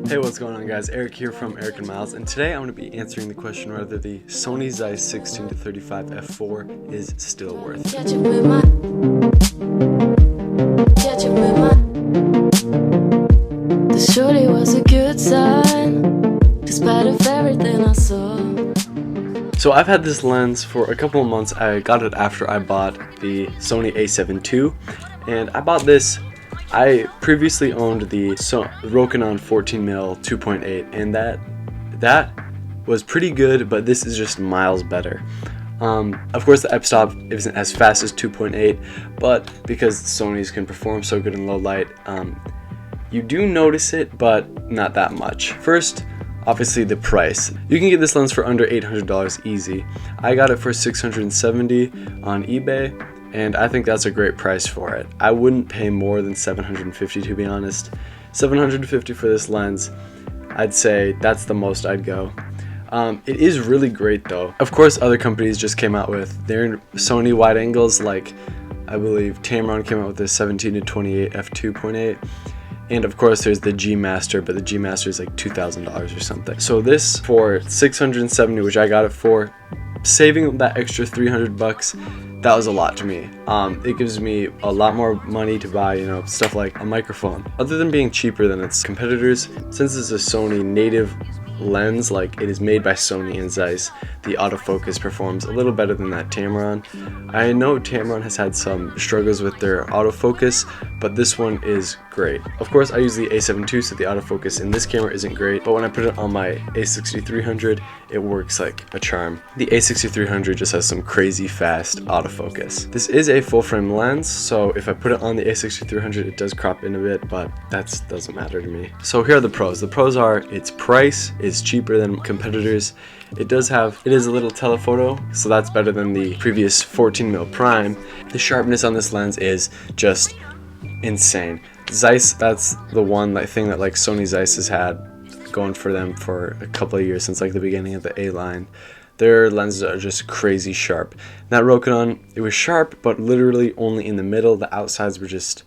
Hey, what's going on guys? Eric here from Eric and Myles, and today I'm going to be answering the question whether the Sony Zeiss 16-35 f4 is still worth it. The shorty was a good sign, despite of everything I saw. So I've had this lens for a couple of months. I got it after I bought the Sony a7 II, and I bought this. I previously owned the Rokinon 14mm 2.8, and that was pretty good, but this is just miles better. Of course, the f-stop isn't as fast as 2.8, but because Sony's can perform so good in low light, you do notice it, but not that much. First, obviously the price. You can get this lens for under $800 easy. I got it for $670 on eBay, and I think that's a great price for it. I wouldn't pay more than $750 to be honest. $750 for this lens, I'd say that's the most I'd go. It is really great though. Of course, other companies just came out with their Sony wide angles, like I believe Tamron came out with the 17-28 f2.8. And of course there's the G Master, but the G Master is like $2,000 or something. So this for $670, which I got it for, saving that extra $300, that was a lot to me. It gives me a lot more money to buy, stuff like a microphone. Other than being cheaper than its competitors, since it's a Sony native lens, like it is made by Sony and Zeiss, the autofocus performs a little better than that Tamron. I know Tamron has had some struggles with their autofocus, but this one is great. Of course, I use the a7 II, so the autofocus in this camera isn't great, but when I put it on my a6300, it works like a charm. The a6300 just has some crazy fast autofocus. This is a full frame lens, so if I put it on the a6300, it does crop in a bit, but that doesn't matter to me. So here are the pros. The pros are its price is cheaper than competitors. It is a little telephoto, so that's better than the previous 14mm prime. The sharpness on this lens is just insane. Zeiss, that's the one thing that like Sony Zeiss has had going for them for a couple of years, since like the beginning of the A line. Their lenses are just crazy sharp. That Rokinon, it was sharp, but literally only in the middle. The outsides were just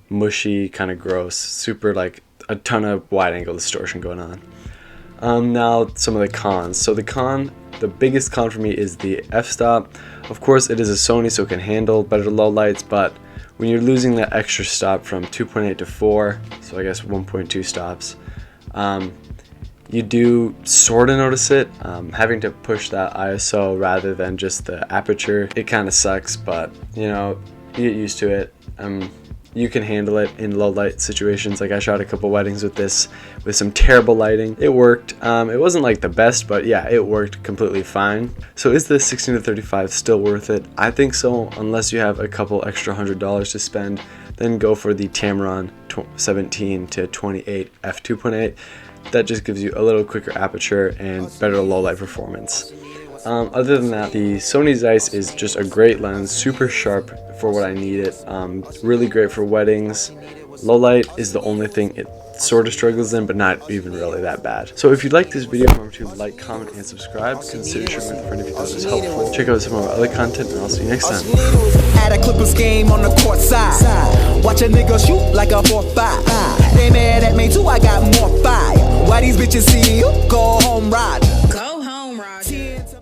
mushy, kind of gross, super like a ton of wide angle distortion going on. Now some of the cons. So the biggest con for me is the f-stop. Of course it is a Sony, so it can handle better low lights, but when you're losing that extra stop from 2.8 to 4, so I guess 1.2 stops, you do sort of notice it. Having to push that ISO rather than just the aperture, it kind of sucks, but you get used to it. You can handle it in low light situations. Like I shot a couple weddings with this with some terrible lighting. It worked. It wasn't like the best, but yeah, it worked completely fine. So is the 16-35 still worth it? I think so, unless you have a couple extra $100 to spend. Then go for the Tamron 17-28 f2.8. That just gives you a little quicker aperture and better low light performance. Other than that, the Sony Zeiss is just a great lens, super sharp for what I need it. Really great for weddings. Low light is the only thing it sort of struggles in, but not even really that bad. So if you like this video, remember to like, comment, and subscribe. Consider sharing with a friend if you thought it was helpful. Check out some of our other content, and I'll see you next time. At a Clippers game on the court side, watch a nigga shoot like a 4-5. They mad at me too, I got more fire. Why these bitches see you? Go home ride.